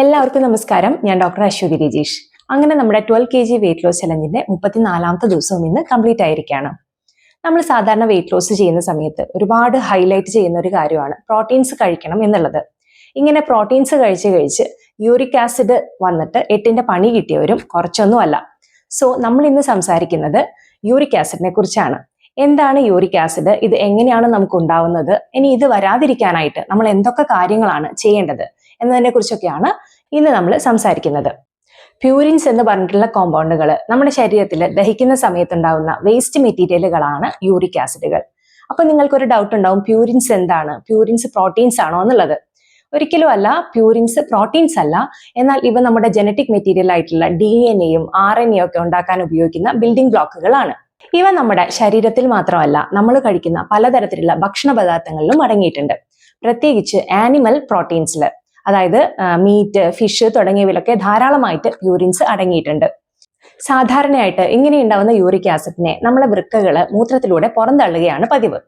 എല്ലാവർക്കും നമസ്കാരം. ഞാൻ ഡോക്ടർ അശ്വതി രജീഷ്. അങ്ങനെ നമ്മുടെ 12 kg വെയിറ്റ് ലോസ് ചലഞ്ചിന്റെ 34ാമത്തെ ദിവസവും ഇന്ന് കംപ്ലീറ്റ് ആയിരിക്കുകയാണ്. നമ്മൾ സാധാരണ വെയിറ്റ് ലോസ് ചെയ്യുന്ന സമയത്ത് ഒരുപാട് ഹൈലൈറ്റ് ചെയ്യുന്ന ഒരു കാര്യമാണ് പ്രോട്ടീൻസ് കഴിക്കണം എന്നുള്ളത്. ഇങ്ങനെ പ്രോട്ടീൻസ് കഴിച്ച് യൂറിക് ആസിഡ് വന്നിട്ട് എട്ടിന്റെ പണി കിട്ടിയവരും കുറച്ചൊന്നുമല്ല. സോ നമ്മൾ ഇന്ന് സംസാരിക്കുന്നത് യൂറിക് ആസിഡിനെ കുറിച്ചാണ്. എന്താണ് യൂറിക് ആസിഡ്, ഇത് എങ്ങനെയാണ് നമുക്ക് ഉണ്ടാവുന്നത്, ഇനി ഇത് വരാതിരിക്കാനായിട്ട് നമ്മൾ എന്തൊക്കെ കാര്യങ്ങളാണ് ചെയ്യേണ്ടത് എന്നതിനെ കുറിച്ചൊക്കെയാണ് ഇന്ന് നമ്മൾ സംസാരിക്കുന്നത്. പ്യൂരിൻസ് എന്ന് പറഞ്ഞിട്ടുള്ള കോമ്പൗണ്ടുകൾ നമ്മുടെ ശരീരത്തിൽ ദഹിക്കുന്ന സമയത്തുണ്ടാവുന്ന വേസ്റ്റ് മെറ്റീരിയലുകളാണ് യൂറിക് ആസിഡുകൾ. അപ്പൊ നിങ്ങൾക്കൊരു ഡൗട്ട് ഉണ്ടാവും, പ്യൂരിൻസ് എന്താണ്, പ്യൂരിൻസ് പ്രോട്ടീൻസ് ആണോ എന്നുള്ളത്. ഒരിക്കലും അല്ല, പ്യൂരിൻസ് പ്രോട്ടീൻസ് അല്ല. എന്നാൽ ഇവ നമ്മുടെ ജനറ്റിക് മെറ്റീരിയൽ ആയിട്ടുള്ള DNA-യും RNA ഒക്കെ ഉണ്ടാക്കാൻ ഉപയോഗിക്കുന്ന ബിൽഡിംഗ് ബ്ലോക്കുകളാണ്. ഇവ നമ്മുടെ ശരീരത്തിൽ മാത്രമല്ല, നമ്മൾ കഴിക്കുന്ന പലതരത്തിലുള്ള ഭക്ഷണ പദാർത്ഥങ്ങളിലും അടങ്ങിയിട്ടുണ്ട്. പ്രത്യേകിച്ച് ആനിമൽ പ്രോട്ടീൻസിൽ, അതായത് മീറ്റ്, ഫിഷ് തുടങ്ങിയവയിലൊക്കെ ധാരാളമായിട്ട് പ്യൂരിൻസ് അടങ്ങിയിട്ടുണ്ട്. സാധാരണയായിട്ട് ഇങ്ങനെ ഉണ്ടാവുന്ന യൂറിക് ആസിഡിനെ നമ്മളെ വൃക്കകള് മൂത്രത്തിലൂടെ പുറന്തള്ളുകയാണ് പതിവ്.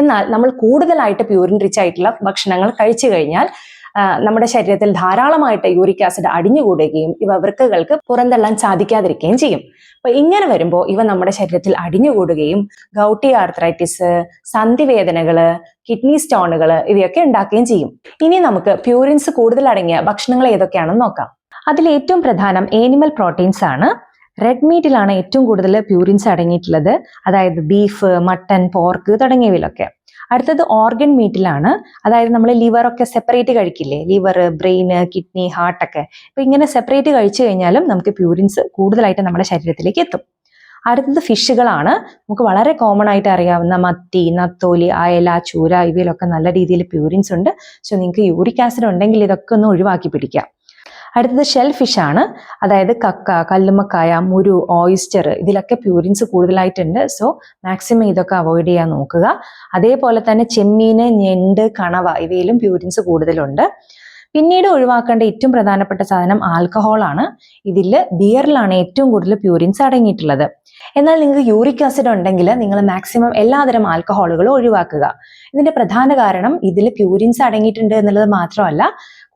എന്നാൽ നമ്മൾ കൂടുതലായിട്ട് പ്യൂരിൻ റിച്ച് ആയിട്ടുള്ള ഭക്ഷണങ്ങൾ കഴിച്ചു കഴിഞ്ഞാൽ നമ്മുടെ ശരീരത്തിൽ ധാരാളമായിട്ട് യൂറിക് ആസിഡ് അടിഞ്ഞുകൂടുകയും ഇവ വൃക്കകൾക്ക് പുറന്തള്ളാൻ സാധിക്കാതിരിക്കുകയും ചെയ്യും. അപ്പൊ ഇങ്ങനെ വരുമ്പോൾ ഇവ നമ്മുടെ ശരീരത്തിൽ അടിഞ്ഞുകൂടുകയും ഗൗട്ടി ആർത്രൈറ്റിസ്, സന്ധിവേദനകള്, കിഡ്നി സ്റ്റോണുകള് ഇവയൊക്കെ ഉണ്ടാക്കുകയും ചെയ്യും. ഇനി നമുക്ക് പ്യൂരിൻസ് കൂടുതൽ അടങ്ങിയ ഭക്ഷണങ്ങൾ ഏതൊക്കെയാണെന്ന് നോക്കാം. അതിൽ ഏറ്റവും പ്രധാനം ആനിമൽ പ്രോട്ടീൻസ് ആണ്. റെഡ് മീറ്റിലാണ് ഏറ്റവും കൂടുതൽ പ്യൂരിൻസ് അടങ്ങിയിട്ടുള്ളത്, അതായത് ബീഫ്, മട്ടൻ, പോർക്ക് തുടങ്ങിയവയിലൊക്കെ. അടുത്തത് ഓർഗൻ മീറ്റിലാണ്, അതായത് നമ്മൾ ലിവർ ഒക്കെ സെപ്പറേറ്റ് കഴിക്കില്ലേ, ലിവർ, ബ്രെയിന്, കിഡ്നി, ഹാർട്ടൊക്കെ. അപ്പൊ ഇങ്ങനെ സെപ്പറേറ്റ് കഴിച്ചു കഴിഞ്ഞാലും നമുക്ക് പ്യൂരിൻസ് കൂടുതലായിട്ട് നമ്മുടെ ശരീരത്തിലേക്ക് എത്തും. അടുത്തത് ഫിഷുകളാണ്. നമുക്ക് വളരെ കോമൺ ആയിട്ട് അറിയാവുന്ന മത്തി, നത്തോലി, അയല, ചൂര ഇവയിലൊക്കെ നല്ല രീതിയിൽ പ്യൂരിൻസ് ഉണ്ട്. സോ നിങ്ങൾക്ക് യൂറിക് ആസിഡ് ഉണ്ടെങ്കിൽ ഇതൊക്കെ ഒന്ന് ഒഴിവാക്കി പിടിക്കാം. അടുത്തത് ഷെൽ ഫിഷ് ആണ്, അതായത് കക്ക, കല്ലുമ്മക്കായ, മുരു, ഓയിസ്റ്റർ ഇതിലൊക്കെ പ്യൂരിൻസ് കൂടുതലായിട്ടുണ്ട്. സോ മാക്സിമം ഇതൊക്കെ അവോയ്ഡ് ചെയ്യാൻ നോക്കുക. അതേപോലെ തന്നെ ചെമ്മീന്, ഞണ്ട്, കണവ ഇവയിലും പ്യൂരിൻസ് കൂടുതലുണ്ട്. പിന്നീട് ഒഴിവാക്കേണ്ട ഏറ്റവും പ്രധാനപ്പെട്ട സാധനം ആൽക്കഹോൾ ആണ്. ഇതിൽ ബിയറിലാണ് ഏറ്റവും കൂടുതൽ പ്യൂരിൻസ് അടങ്ങിയിട്ടുള്ളത്. എന്നാൽ നിങ്ങൾക്ക് യൂറിക് ആസിഡ് ഉണ്ടെങ്കിൽ നിങ്ങൾ മാക്സിമം എല്ലാതരം ആൽക്കഹോളുകളും ഒഴിവാക്കുക. ഇതിന്റെ പ്രധാന കാരണം ഇതിൽ പ്യൂരിൻസ് അടങ്ങിയിട്ടുണ്ട് എന്നുള്ളത് മാത്രമല്ല,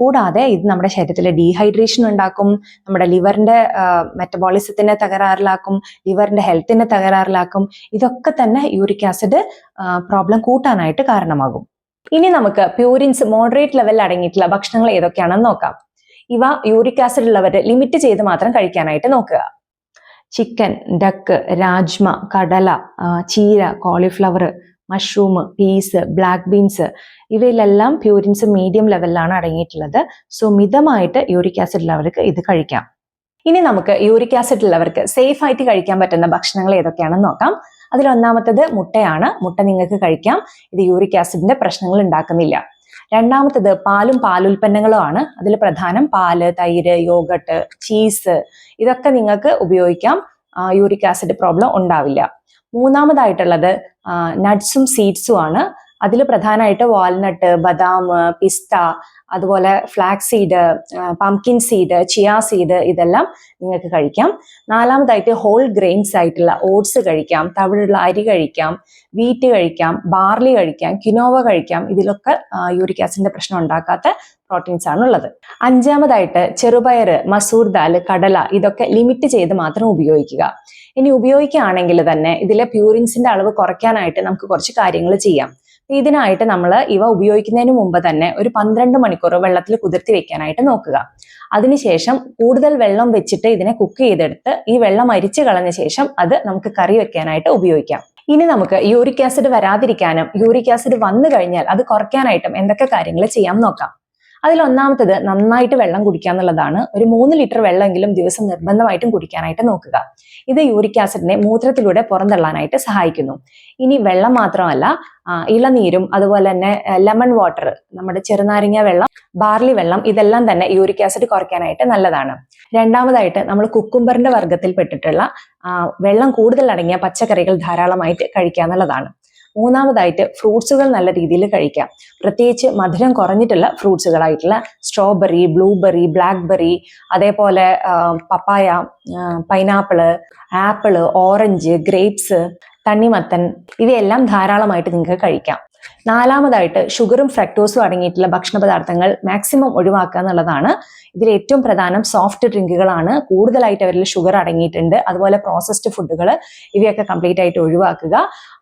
കൂടാതെ ഇത് നമ്മുടെ ശരീരത്തിലെ ഡീഹൈഡ്രേഷൻ ഉണ്ടാക്കും, നമ്മുടെ ലിവറിന്റെ മെറ്റബോളിസത്തിനെ തകരാറിലാക്കും, ലിവറിന്റെ ഹെൽത്തിനെ തകരാറിലാക്കും. ഇതൊക്കെ തന്നെ യൂറിക് ആസിഡ് പ്രോബ്ലം കൂട്ടാനായിട്ട് കാരണമാകും. ഇനി നമുക്ക് പ്യൂരിൻസ് മോഡറേറ്റ് ലെവലിൽ അടങ്ങിയിട്ടുള്ള ഭക്ഷണങ്ങൾ ഏതൊക്കെയാണെന്ന് നോക്കാം. ഇവ യൂറിക് ആസിഡ് ഉള്ളവർ ലിമിറ്റ് ചെയ്ത് മാത്രം കഴിക്കാനായിട്ട് നോക്കുക. ചിക്കൻ, ഡക്ക്, രാജ്മ, കടല, ചീര, cauliflower, mushroom, peas, black beans ഇവയിലെല്ലാം പ്യൂരിൻസ് മീഡിയം ലെവലിലാണ് അടങ്ങിയിട്ടുള്ളത്. സോ മിതമായിട്ട് യൂറിക് ആസിഡ് ഉള്ളവർക്ക് ഇത് കഴിക്കാം. ഇനി നമുക്ക് യൂറിക് ആസിഡ് ഉള്ളവർക്ക് സേഫ് ആയിട്ട് കഴിക്കാൻ പറ്റുന്ന ഭക്ഷണങ്ങൾ ഏതൊക്കെയാണെന്ന് നോക്കാം. അതിൽ ഒന്നാമത്തത് മുട്ടയാണ്. മുട്ട നിങ്ങൾക്ക് കഴിക്കാം, ഇത് യൂറിക് ആസിഡിന്റെ പ്രശ്നങ്ങൾ ഉണ്ടാക്കുന്നില്ല. രണ്ടാമത്തത് പാലും പാലുൽപ്പന്നങ്ങളും ആണ്. അതിൽ പ്രധാനം പാല്, തൈര്, യോഗട്ട്, ചീസ് ഇതൊക്കെ നിങ്ങൾക്ക് ഉപയോഗിക്കാം, യൂറിക് ആസിഡ് പ്രോബ്ലം ഉണ്ടാവില്ല. മൂന്നാമതായിട്ടുള്ളത് നട്ട്സും സീഡ്സും ആണ്. അതിൽ പ്രധാനമായിട്ട് വാൾനട്ട്, ബദാം, പിസ്ത, അതുപോലെ ഫ്ലാക്സ് സീഡ്, പംകിൻ സീഡ്, ചിയ സീഡ് ഇതെല്ലാം നിങ്ങൾക്ക് കഴിക്കാം. നാലാമതായിട്ട് ഹോൾ ഗ്രെയിൻസ് ആയിട്ടുള്ള ഓട്സ് കഴിക്കാം, തവിടുള്ള അരി കഴിക്കാം, വീറ്റ് കഴിക്കാം, ബാർലി കഴിക്കാം, ക്വിനോവ കഴിക്കാം. ഇതിലൊക്കെ യൂറിക് ആസിഡിന്റെ പ്രശ്നം ഉണ്ടാക്കാത്ത പ്രോട്ടീൻസ് ആണ് ഉള്ളത്. അഞ്ചാമതായിട്ട് ചെറുപയർ, മസൂർ ദാൽ, കടല ഇതൊക്കെ ലിമിറ്റ് ചെയ്ത് മാത്രം ഉപയോഗിക്കുക. ഇനി ഉപയോഗിക്കുകയാണെങ്കിൽ തന്നെ ഇതിലെ പ്യൂരിൻസിന്റെ അളവ് കുറയ്ക്കാനായിട്ട് നമുക്ക് കുറച്ച് കാര്യങ്ങൾ ചെയ്യാം. ഇതിനായിട്ട് നമ്മൾ ഇവ ഉപയോഗിക്കുന്നതിന് മുമ്പ് തന്നെ ഒരു 12 മണിക്കൂർ വെള്ളത്തിൽ കുതിർത്തി വെക്കാനായിട്ട് നോക്കുക. അതിനുശേഷം കൂടുതൽ വെള്ളം വെച്ചിട്ട് ഇതിനെ കുക്ക് ചെയ്തെടുത്ത് ഈ വെള്ളം അരിച്ചു കളഞ്ഞ ശേഷം അത് നമുക്ക് കറി വെക്കാനായിട്ട് ഉപയോഗിക്കാം. ഇനി നമുക്ക് യൂറിക് ആസിഡ് വരാതിരിക്കാനും യൂറിക് ആസിഡ് വന്നു കഴിഞ്ഞാൽ അത് കുറയ്ക്കാനായിട്ടും എന്തൊക്കെ കാര്യങ്ങൾ ചെയ്യാം നോക്കാം. അതിൽ ഒന്നാമത്തത് നന്നായിട്ട് വെള്ളം കുടിക്കുക എന്നുള്ളതാണ്. ഒരു 3 ലിറ്റർ വെള്ളമെങ്കിലും ദിവസം നിർബന്ധമായിട്ടും കുടിക്കാനായിട്ട് നോക്കുക. ഇത് യൂറിക് ആസിഡിനെ മൂത്രത്തിലൂടെ പുറന്തള്ളാനായിട്ട് സഹായിക്കുന്നു. ഇനി വെള്ളം മാത്രമല്ല, ഇളനീരും അതുപോലെ തന്നെ ലെമൺ വാട്ടർ, നമ്മുടെ ചെറുനാരങ്ങ വെള്ളം, ബാർലി വെള്ളം ഇതെല്ലാം തന്നെ യൂറിക് ആസിഡ് കുറയ്ക്കാനായിട്ട് നല്ലതാണ്. രണ്ടാമതായിട്ട് നമ്മൾ കുക്കുംബറിന്റെ വർഗ്ഗത്തിൽ പെട്ടിട്ടുള്ള വെള്ളം കൂടുതൽ അടങ്ങിയ പച്ചക്കറികൾ ധാരാളമായിട്ട് കഴിക്കുക എന്നുള്ളതാണ്. മൂന്നാമതായിട്ട് ഫ്രൂട്ട്സുകൾ നല്ല രീതിയിൽ കഴിക്കാം, പ്രത്യേകിച്ച് മധുരം കുറഞ്ഞിട്ടുള്ള ഫ്രൂട്ട്സുകളായിട്ടുള്ള സ്ട്രോബെറി, ബ്ലൂബെറി, ബ്ലാക്ക്ബെറി, അതേപോലെ പപ്പായ, പൈനാപ്പിള്, ആപ്പിള്, ഓറഞ്ച്, ഗ്രേപ്സ്, തണ്ണിമത്തൻ ഇവയെല്ലാം ധാരാളമായിട്ട് നിങ്ങൾക്ക് കഴിക്കാം. നാലാമതായിട്ട് ഷുഗറും ഫ്രക്ടോസും അടങ്ങിയിട്ടുള്ള ഭക്ഷണ പദാർത്ഥങ്ങൾ മാക്സിമം ഒഴിവാക്കുക എന്നുള്ളതാണ്. ഇതിൽ ഏറ്റവും പ്രധാനം സോഫ്റ്റ് ഡ്രിങ്കുകളാണ്. കൂടുതലായിട്ട് അവരിൽ ഷുഗർ അടങ്ങിയിട്ടുണ്ട്. അതുപോലെ പ്രോസസ്ഡ് ഫുഡുകൾ, ഇവയൊക്കെ കംപ്ലീറ്റ് ആയിട്ട് ഒഴിവാക്കുക.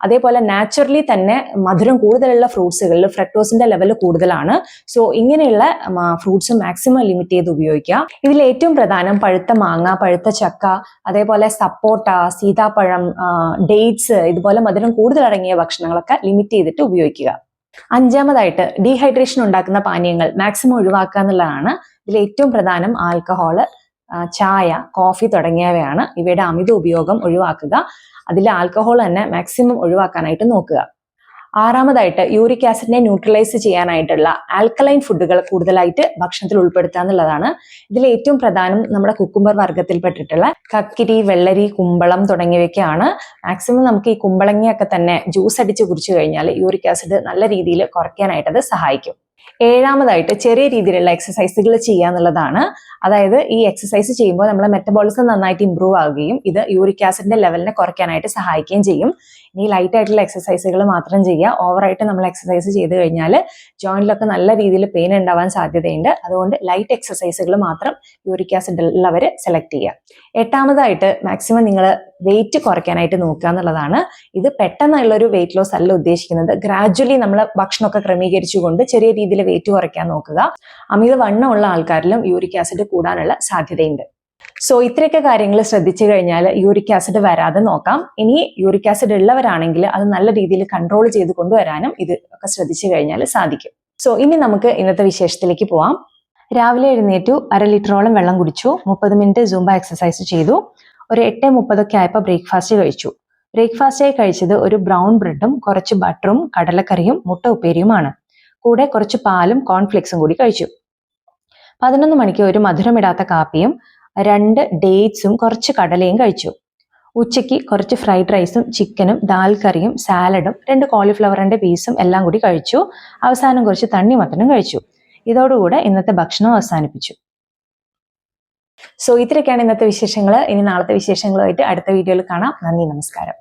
അതേപോലെ നാച്ചുറലി തന്നെ മധുരം കൂടുതലുള്ള ഫ്രൂട്ട്സുകളിൽ ഫ്രക്ടോസിന്റെ ലെവൽ കൂടുതലാണ്. സോ ഇങ്ങനെയുള്ള ഫ്രൂട്ട്സ് മാക്സിമം ലിമിറ്റ് ചെയ്ത് ഉപയോഗിക്കുക. ഇതിൽ ഏറ്റവും പ്രധാനം പഴുത്ത മാങ്ങ, പഴുത്ത ചക്ക, അതേപോലെ സപ്പോട്ട, സീതാപ്പഴം, ഡേറ്റ്സ്, ഇതുപോലെ മധുരം കൂടുതൽ അടങ്ങിയ ഭക്ഷണങ്ങളൊക്കെ ലിമിറ്റ് ചെയ്തിട്ട് ഉപയോഗിക്കുക. അഞ്ചാമതായിട്ട് ഡീഹൈഡ്രേഷൻ ഉണ്ടാക്കുന്ന പാനീയങ്ങൾ മാക്സിമം ഒഴിവാക്കുക എന്നുള്ളതാണ്. ഇതിൽ ഏറ്റവും പ്രധാനം ആൽക്കഹോള്, ചായ, കോഫി തുടങ്ങിയവയാണ്. ഇവയുടെ അമിത ഉപയോഗം ഒഴിവാക്കുക. അതിൽ ആൽക്കഹോൾ തന്നെ മാക്സിമം ഒഴിവാക്കാനായിട്ട് നോക്കുക. ആറാമതായിട്ട് യൂറിക് ആസിഡിനെ ന്യൂട്രലൈസ് ചെയ്യാനായിട്ടുള്ള ആൽക്കലൈൻ ഫുഡുകൾ കൂടുതലായിട്ട് ഭക്ഷണത്തിൽ ഉൾപ്പെടുത്തുക എന്നുള്ളതാണ്. ഇതിൽ ഏറ്റവും പ്രധാനം നമ്മുടെ കുക്കുംബർ വർഗ്ഗത്തിൽപ്പെട്ടിട്ടുള്ള കക്കിരി, വെള്ളരി, കുമ്പളം തുടങ്ങിയവയൊക്കെയാണ്. മാക്സിമം നമുക്ക് ഈ കുമ്പളങ്ങയൊക്കെ തന്നെ ജ്യൂസ് അടിച്ച് കുടിച്ചു കഴിഞ്ഞാൽ യൂറിക് ആസിഡ് നല്ല രീതിയിൽ കുറയ്ക്കാനായിട്ട് അത് സഹായിക്കും. ഏഴാമതായിട്ട് ചെറിയ രീതിയിലുള്ള എക്സസൈസുകൾ ചെയ്യുക എന്നുള്ളതാണ്. അതായത് ഈ എക്സസൈസ് ചെയ്യുമ്പോൾ നമ്മുടെ മെറ്റബോളിസം നന്നായിട്ട് ഇമ്പ്രൂവ് ആവുകയും ഇത് യൂറിക് ആസിഡിന്റെ ലെവലിനെ കുറയ്ക്കാനായിട്ട് സഹായിക്കുകയും ചെയ്യും. ഇനി ലൈറ്റ് ആയിട്ടുള്ള എക്സസൈസുകൾ മാത്രം ചെയ്യുക. ഓവറായിട്ട് നമ്മൾ എക്സസൈസ് ചെയ്ത് കഴിഞ്ഞാൽ ജോയിന്റിലൊക്കെ നല്ല രീതിയിൽ പെയിൻ ഉണ്ടാവാൻ സാധ്യതയുണ്ട്. അതുകൊണ്ട് ലൈറ്റ് എക്സസൈസുകൾ മാത്രം യൂറിക് ആസിഡ് ഉള്ളവർ സെലക്ട് ചെയ്യുക. എട്ടാമതായിട്ട് മാക്സിമം നിങ്ങൾ വെയിറ്റ് കുറയ്ക്കാനായിട്ട് നോക്കുക എന്നുള്ളതാണ്. ഇത് പെട്ടെന്നുള്ളൊരു വെയിറ്റ് ലോസ് അല്ല ഉദ്ദേശിക്കുന്നത്. ഗ്രാജ്വലി നമ്മൾ ഭക്ഷണമൊക്കെ ക്രമീകരിച്ചുകൊണ്ട് ചെറിയ രീതിയിൽ വെയിറ്റ് കുറയ്ക്കാൻ നോക്കുക. അമിത വണ്ണമുള്ള ആൾക്കാരിലും യൂറിക് ആസിഡ് കൂടാനുള്ള സാധ്യതയുണ്ട്. സോ ഇത്രയൊക്കെ കാര്യങ്ങൾ ശ്രദ്ധിച്ചു കഴിഞ്ഞാൽ യൂറിക് ആസിഡ് വരാതെ നോക്കാം. ഇനി യൂറിക് ആസിഡ് ഉള്ളവരാണെങ്കിൽ അത് നല്ല രീതിയിൽ കൺട്രോൾ ചെയ്ത് കൊണ്ടുവരാനും ഇത് ഒക്കെ ശ്രദ്ധിച്ചു കഴിഞ്ഞാൽ സാധിക്കും. സോ ഇനി നമുക്ക് ഇന്നത്തെ വിശേഷത്തിലേക്ക് പോവാം. രാവിലെ എഴുന്നേറ്റു, 1/2 ലിറ്ററോളം വെള്ളം കുടിച്ചു, 30 മിനിറ്റ് സൂംബ എക്സസൈസ് ചെയ്തു. ഒരു 8:30 ആയപ്പോൾ ബ്രേക്ക്ഫാസ്റ്റ് കഴിച്ചു. ബ്രേക്ക്ഫാസ്റ്റായി കഴിച്ചത് ഒരു ബ്രൗൺ ബ്രെഡും കുറച്ച് ബട്ടറും കടലക്കറിയും മുട്ട ഉപ്പേരിയുമാണ്. കൂടെ കുറച്ച് പാലും കോൺഫ്ലെക്സും കൂടി കഴിച്ചു. 11 മണിക്ക് ഒരു മധുരമിടാത്ത കാപ്പിയും 2 ഡേറ്റ്സും കുറച്ച് കടലയും കഴിച്ചു. ഉച്ചയ്ക്ക് കുറച്ച് ഫ്രൈഡ് റൈസും ചിക്കനും ദാൽ കറിയും സാലഡും 2 കോളിഫ്ലവറിന്റെ പീസും എല്ലാം കൂടി കഴിച്ചു. അവസാനം കുറച്ച് തണ്ണിമത്തനും കഴിച്ചു. ഇതോടുകൂടെ ഇന്നത്തെ ഭക്ഷണം അവസാനിപ്പിച്ചു. സോ ഇത്രയൊക്കെയാണ് ഇന്നത്തെ വിശേഷങ്ങൾ. ഇനി നാളത്തെ വിശേഷങ്ങളുമായിട്ട് അടുത്ത വീഡിയോയിൽ കാണാം. നന്ദി, നമസ്കാരം.